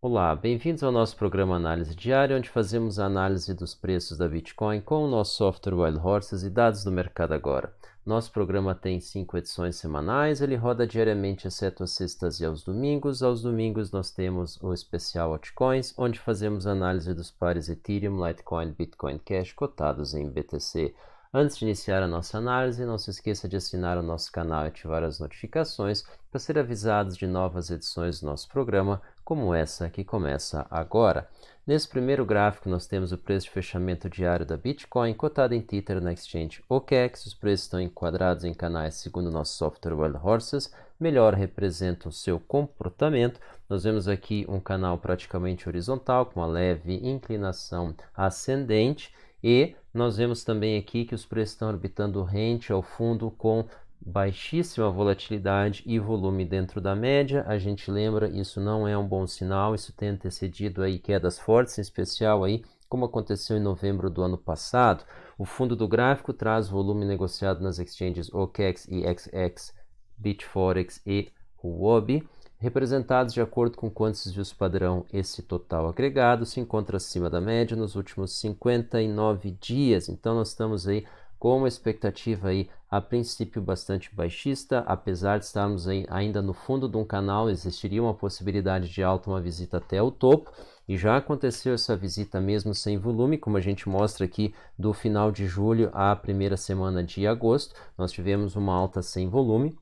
Olá, bem-vindos ao nosso programa Análise Diária, onde fazemos a análise dos preços da Bitcoin com o nosso software Wild Horses e dados do mercado agora. Nosso programa tem 5 edições semanais, ele roda diariamente, exceto às sextas e aos domingos. Aos domingos nós temos o especial Altcoins, onde fazemos análise dos pares Ethereum, Litecoin, Bitcoin Cash cotados em BTC. Antes de iniciar a nossa análise, não se esqueça de assinar o nosso canal e ativar as notificações para ser avisados de novas edições do nosso programa, como essa que começa agora. Nesse primeiro gráfico, nós temos o preço de fechamento diário da Bitcoin, cotado em Tether na exchange OKEx. Os preços estão enquadrados em canais segundo o nosso software Wild Horses, melhor representam o seu comportamento. Nós vemos aqui um canal praticamente horizontal, com uma leve inclinação ascendente, e nós vemos também aqui que os preços estão orbitando rente ao fundo com baixíssima volatilidade e volume dentro da média. A gente lembra, isso não é um bom sinal, isso tem antecedido aí quedas fortes, em especial aí como aconteceu em novembro do ano passado. O fundo do gráfico traz volume negociado nas exchanges OKEx e XX, Bitforex e Huobi, representados de acordo com quantos desvios padrão. Esse total agregado se encontra acima da média nos últimos 59 dias. Então nós estamos aí com uma expectativa aí a princípio bastante baixista, apesar de estarmos aí ainda no fundo de um canal. Existiria uma possibilidade de alta, uma visita até o topo, e já aconteceu essa visita mesmo sem volume, como a gente mostra aqui do final de julho à primeira semana de agosto. Nós tivemos uma alta sem volume,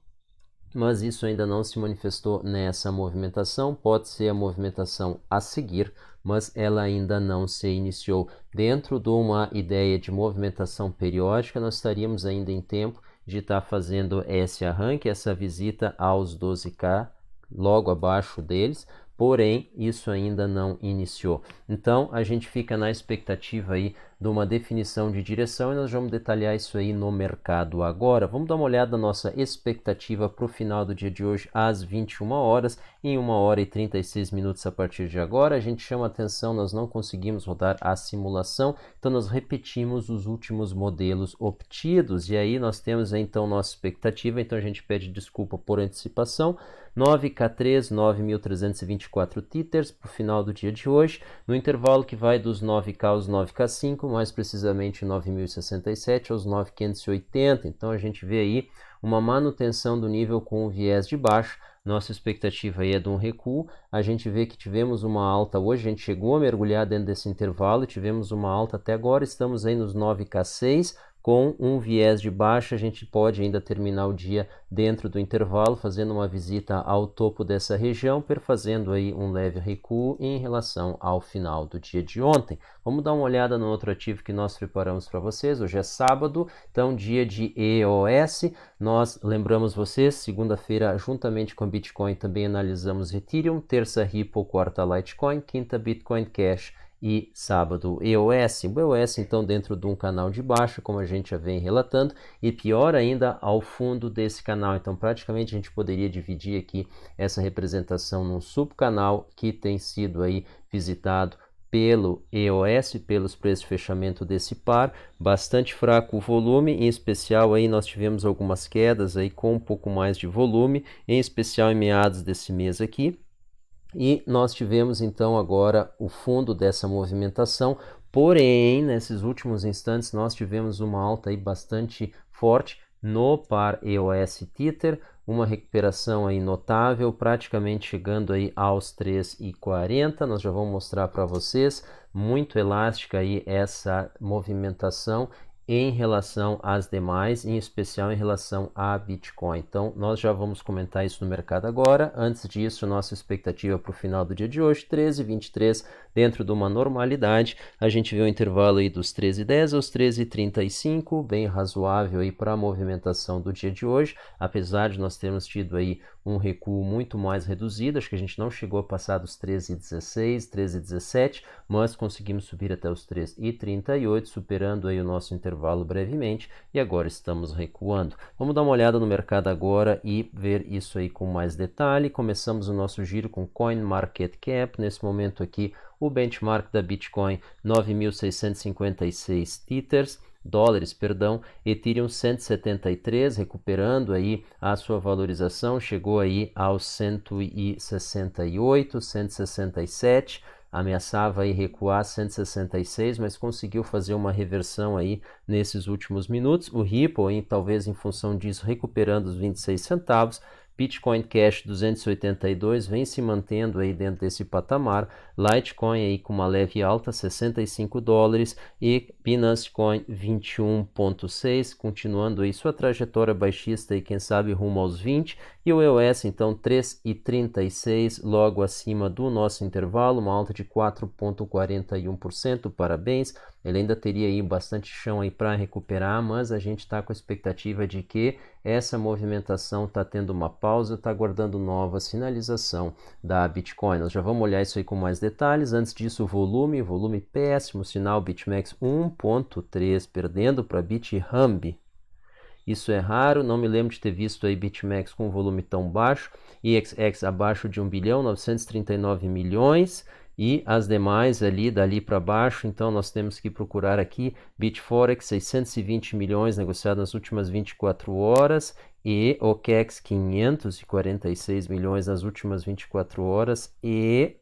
mas isso ainda não se manifestou nessa movimentação. Pode ser a movimentação a seguir, mas ela ainda não se iniciou. Dentro de uma ideia de movimentação periódica, nós estaríamos ainda em tempo de estar fazendo esse arranque, essa visita aos 12K, logo abaixo deles, porém isso ainda não iniciou. Então a gente fica na expectativa aí de uma definição de direção, e nós vamos detalhar isso aí no mercado agora. Vamos dar uma olhada na nossa expectativa para o final do dia de hoje às 21 horas, em 1 hora e 36 minutos a partir de agora. A gente chama atenção, nós não conseguimos rodar a simulação, então nós repetimos os últimos modelos obtidos, e aí nós temos então nossa expectativa. Então a gente pede desculpa por antecipação. 9K3, 9.324 tethers para o final do dia de hoje, no intervalo que vai dos 9K aos 9K5, mais precisamente 9.067 aos 9.580. Então a gente vê aí uma manutenção do nível com um viés de baixo. Nossa expectativa aí é de um recuo. A gente vê que tivemos uma alta hoje, a gente chegou a mergulhar dentro desse intervalo e tivemos uma alta até agora. Estamos aí nos 9K6 com um viés de baixa. A gente pode ainda terminar o dia dentro do intervalo, fazendo uma visita ao topo dessa região, perfazendo aí um leve recuo em relação ao final do dia de ontem. Vamos dar uma olhada no outro ativo que nós preparamos para vocês. Hoje é sábado, então dia de EOS. Nós lembramos vocês, segunda-feira, juntamente com Bitcoin, também analisamos Ethereum, terça Ripple, quarta Litecoin, quinta Bitcoin Cash e sábado EOS. O EOS então dentro de um canal de baixa, como a gente já vem relatando, e pior ainda ao fundo desse canal. Então praticamente a gente poderia dividir aqui essa representação num subcanal que tem sido aí visitado pelo EOS, pelos preços de fechamento desse par. Bastante fraco o volume, em especial aí nós tivemos algumas quedas aí com um pouco mais de volume, em especial em meados desse mês aqui. E nós tivemos então agora o fundo dessa movimentação, porém nesses últimos instantes nós tivemos uma alta aí bastante forte no par EOS Tether, uma recuperação aí notável, praticamente chegando aí aos 3,40. Nós já vamos mostrar para vocês, muito elástica aí essa movimentação em relação às demais, em especial em relação a Bitcoin. Então, nós já vamos comentar isso no mercado agora. Antes disso, nossa expectativa para o final do dia de hoje, 13,23, dentro de uma normalidade. A gente vê o intervalo aí dos 13,10 aos 13,35, bem razoável aí para a movimentação do dia de hoje, apesar de nós termos tido aí um recuo muito mais reduzido. Acho que a gente não chegou a passar dos 13,16, 13,17, mas conseguimos subir até os 13,38, superando aí o nosso intervalo brevemente, e agora estamos recuando. Vamos dar uma olhada no mercado agora e ver isso aí com mais detalhe. Começamos o nosso giro com CoinMarketCap. Nesse momento aqui o benchmark da Bitcoin 9.656 tethers, dólares, perdão, Ethereum 173, recuperando aí a sua valorização, chegou aí aos 168, 167, ameaçava aí recuar 166, mas conseguiu fazer uma reversão aí nesses últimos minutos. O Ripple, talvez em função disso, recuperando os 26 centavos. Bitcoin Cash 282 vem se mantendo aí dentro desse patamar, Litecoin aí com uma leve alta, 65 dólares e Binance Coin 21.6, continuando aí sua trajetória baixista e quem sabe rumo aos 20, e o EOS então 3,36, logo acima do nosso intervalo, uma alta de 4,41%, parabéns. Ele ainda teria aí bastante chão aí para recuperar, mas a gente está com a expectativa de que essa movimentação está tendo uma pausa, está aguardando nova sinalização da Bitcoin. Nós já vamos olhar isso aí com mais detalhes. Antes disso, volume péssimo, sinal BitMEX 1.3, perdendo para BitHub. Isso é raro, não me lembro de ter visto aí BitMEX com volume tão baixo, EXX abaixo de 1 bilhão, 939 milhões, e as demais ali, dali para baixo, então nós temos que procurar aqui, Bitforex 620 milhões negociado nas últimas 24 horas, e OKEX 546 milhões nas últimas 24 horas, e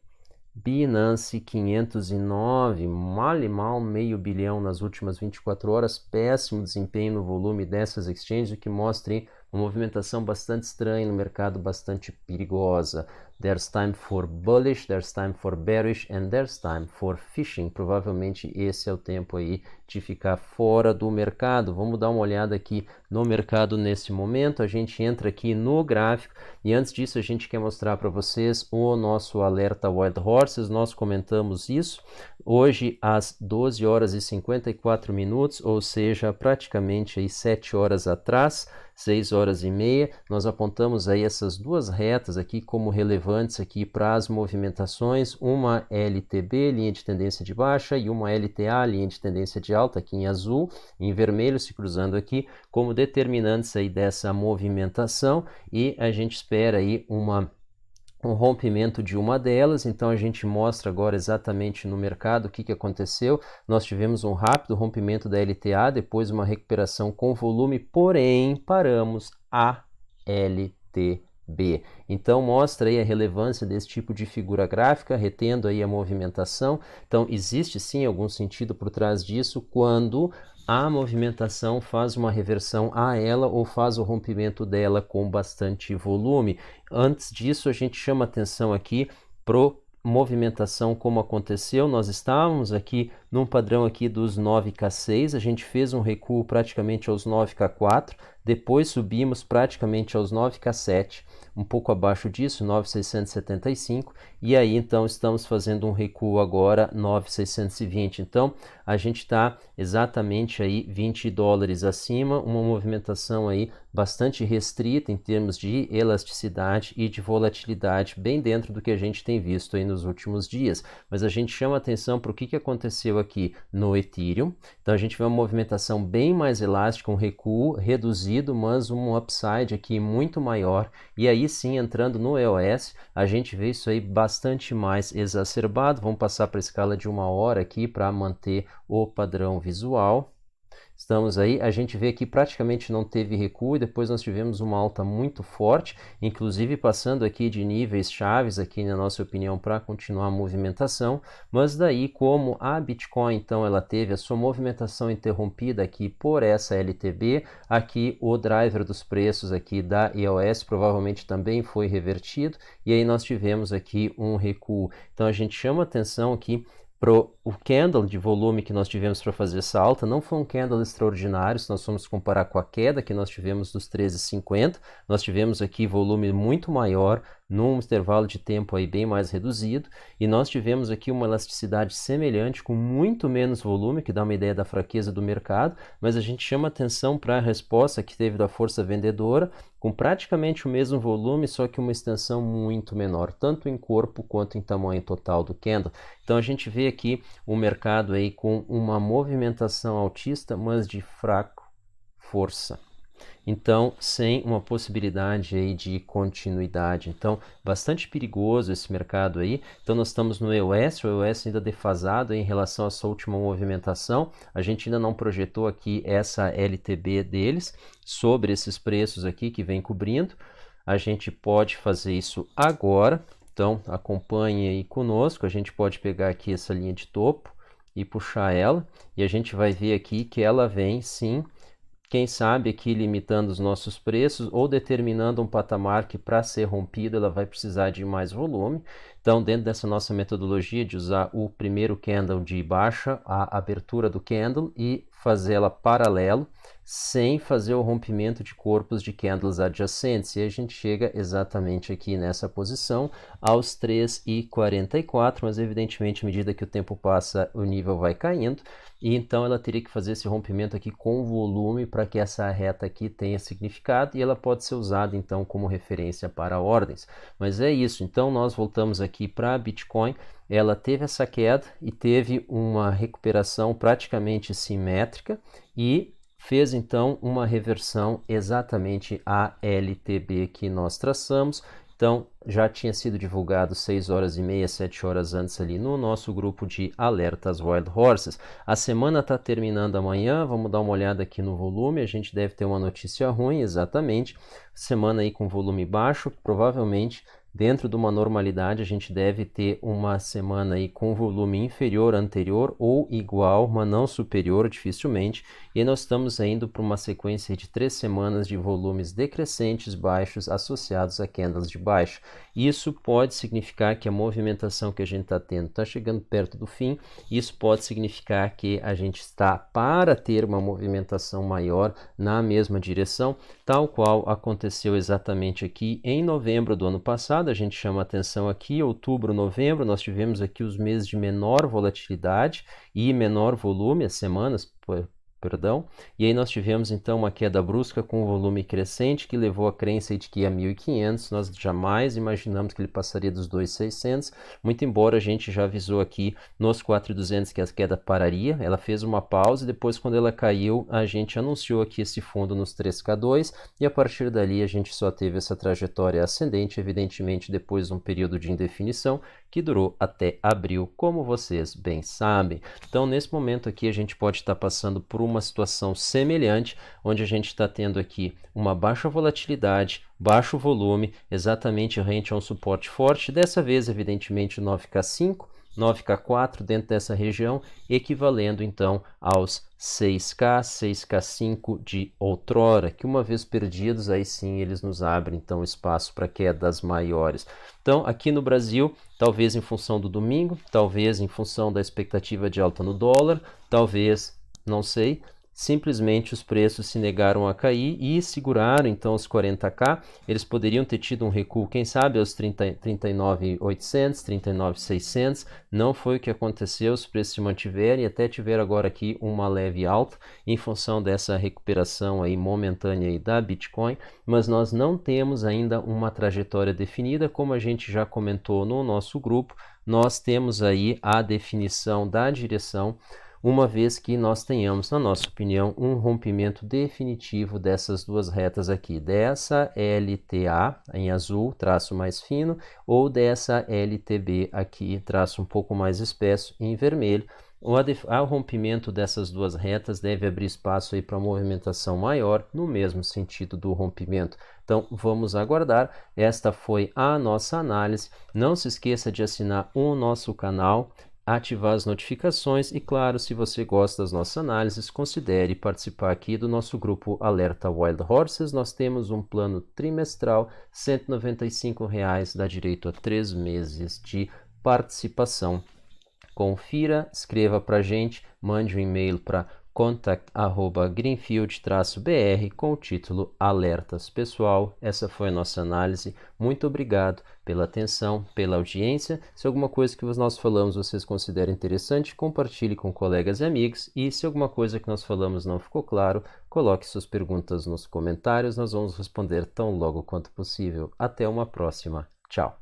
Binance 509, mal meio bilhão nas últimas 24 horas, péssimo desempenho no volume dessas exchanges, o que mostra uma movimentação bastante estranha no mercado, bastante perigosa. There's time for bullish, there's time for bearish, and there's time for fishing. Provavelmente esse é o tempo aí de ficar fora do mercado. Vamos dar uma olhada aqui no mercado nesse momento. A gente entra aqui no gráfico e antes disso a gente quer mostrar para vocês o nosso alerta Wild Horses. Nós comentamos isso hoje às 12 horas e 54 minutos, ou seja, praticamente aí 7 horas atrás, 6 horas e meia, nós apontamos aí essas duas retas aqui como relevantes aqui para as movimentações, uma LTB, linha de tendência de baixa, e uma LTA, linha de tendência de alta, aqui em azul, em vermelho se cruzando aqui, como determinantes aí dessa movimentação, e a gente espera aí um rompimento de uma delas. Então a gente mostra agora exatamente no mercado o que aconteceu. Nós tivemos um rápido rompimento da LTA, depois uma recuperação com volume, porém paramos a LTB. Então mostra aí a relevância desse tipo de figura gráfica, retendo aí a movimentação. Então existe sim algum sentido por trás disso quando a movimentação faz uma reversão a ela ou faz o rompimento dela com bastante volume. Antes disso, a gente chama atenção aqui para movimentação como aconteceu. Nós estávamos aqui num padrão aqui dos 9K6, a gente fez um recuo praticamente aos 9K4, depois subimos praticamente aos 9K7, um pouco abaixo disso, 9.675, e aí então estamos fazendo um recuo agora 9.620. Então a gente está exatamente aí 20 dólares acima, uma movimentação aí bastante restrita em termos de elasticidade e de volatilidade, bem dentro do que a gente tem visto aí nos últimos dias. Mas a gente chama atenção para o que aconteceu aqui no Ethereum. Então a gente vê uma movimentação bem mais elástica, um recuo reduzido, mas um upside aqui muito maior. E aí sim, entrando no EOS, a gente vê isso aí bastante mais exacerbado. Vamos passar para a escala de 1 hora aqui para manter o padrão visual. Estamos aí, a gente vê que praticamente não teve recuo e depois nós tivemos uma alta muito forte, inclusive passando aqui de níveis chaves aqui na nossa opinião para continuar a movimentação, mas daí como a Bitcoin então ela teve a sua movimentação interrompida aqui por essa LTB, aqui o driver dos preços aqui da EOS provavelmente também foi revertido e aí nós tivemos aqui um recuo. Então a gente chama atenção aqui o candle de volume que nós tivemos para fazer essa alta não foi um candle extraordinário, se nós formos comparar com a queda que nós tivemos dos 13,50, nós tivemos aqui volume muito maior, num intervalo de tempo aí bem mais reduzido, e nós tivemos aqui uma elasticidade semelhante, com muito menos volume, que dá uma ideia da fraqueza do mercado, mas a gente chama atenção para a resposta que teve da força vendedora, com praticamente o mesmo volume, só que uma extensão muito menor, tanto em corpo quanto em tamanho total do candle. Então a gente vê aqui o mercado aí com uma movimentação altista, mas de fraco força. então sem uma possibilidade aí de continuidade. Então, bastante perigoso esse mercado aí. Então, nós estamos no EOS, o EOS ainda defasado em relação à sua última movimentação. A gente ainda não projetou aqui essa LTB deles sobre esses preços aqui que vem cobrindo. A gente pode fazer isso agora. Então, acompanhe aí conosco. A gente pode pegar aqui essa linha de topo e puxar ela, e a gente vai ver aqui que ela vem sim, quem sabe aqui limitando os nossos preços ou determinando um patamar que para ser rompido ela vai precisar de mais volume. Então, dentro dessa nossa metodologia de usar o primeiro candle de baixa, a abertura do candle, e fazê-la paralelo, sem fazer o rompimento de corpos de candles adjacentes. E a gente chega exatamente aqui nessa posição, aos 3,44, mas evidentemente, à medida que o tempo passa, o nível vai caindo, e então ela teria que fazer esse rompimento aqui com volume para que essa reta aqui tenha significado, e ela pode ser usada então como referência para ordens. Mas é isso, então nós voltamos aqui para Bitcoin. Ela teve essa queda e teve uma recuperação praticamente simétrica e fez então uma reversão exatamente à LTB que nós traçamos. Então, já tinha sido divulgado 6h30, 7 horas antes ali no nosso grupo de alertas Wild Horses. A semana está terminando amanhã, vamos dar uma olhada aqui no volume, a gente deve ter uma notícia ruim, exatamente. Semana aí com volume baixo, provavelmente dentro de uma normalidade a gente deve ter uma semana aí com volume inferior ao anterior ou igual, mas não superior dificilmente, e nós estamos indo para uma sequência de 3 semanas de volumes decrescentes baixos associados a candles de baixa. Isso pode significar que a movimentação que a gente está tendo está chegando perto do fim. Isso pode significar que a gente está para ter uma movimentação maior na mesma direção, tal qual aconteceu exatamente aqui em novembro do ano passado. A gente chama atenção aqui, outubro, novembro, nós tivemos aqui os meses de menor volatilidade e menor volume, as semanas, perdão, e aí nós tivemos então uma queda brusca com volume crescente que levou a crença de que ia 1.500, nós jamais imaginamos que ele passaria dos 2.600, muito embora a gente já avisou aqui nos 4.200 que a queda pararia, ela fez uma pausa e depois quando ela caiu a gente anunciou aqui esse fundo nos 3K2 e a partir dali a gente só teve essa trajetória ascendente, evidentemente depois de um período de indefinição que durou até abril, como vocês bem sabem. Então nesse momento aqui a gente pode estar passando por uma situação semelhante, onde a gente está tendo aqui uma baixa volatilidade, baixo volume, exatamente rente a um suporte forte, dessa vez evidentemente o 9K5, 9K4 dentro dessa região, equivalendo então aos 6K, 6K5 de outrora, que uma vez perdidos, aí sim eles nos abrem então espaço para quedas maiores. Então aqui no Brasil, talvez em função do domingo, talvez em função da expectativa de alta no dólar, talvez, não sei, simplesmente os preços se negaram a cair e seguraram então os 40K. Eles poderiam ter tido um recuo, quem sabe, aos 39.800, 39.600. Não foi o que aconteceu, os preços se mantiveram e até tiveram agora aqui uma leve alta em função dessa recuperação aí momentânea aí da Bitcoin, mas nós não temos ainda uma trajetória definida, como a gente já comentou no nosso grupo. Nós temos aí a definição da direção, uma vez que nós tenhamos, na nossa opinião, um rompimento definitivo dessas duas retas aqui, dessa LTA em azul, traço mais fino, ou dessa LTB aqui, traço um pouco mais espesso em vermelho. O rompimento dessas duas retas deve abrir espaço aí para movimentação maior, no mesmo sentido do rompimento. Então, vamos aguardar. Esta foi a nossa análise. Não se esqueça de assinar o nosso canal, ativar as notificações e, claro, se você gosta das nossas análises, considere participar aqui do nosso grupo Alerta Wild Horses. Nós temos um plano trimestral, R$ 195, dá direito a 3 meses de participação. Confira, escreva para a gente, mande um e-mail para contact@greenfield-br com o título Alertas. Pessoal, essa foi a nossa análise. Muito obrigado pela atenção, pela audiência. Se alguma coisa que nós falamos vocês considerem interessante, compartilhe com colegas e amigos. E se alguma coisa que nós falamos não ficou claro, coloque suas perguntas nos comentários. Nós vamos responder tão logo quanto possível. Até uma próxima. Tchau.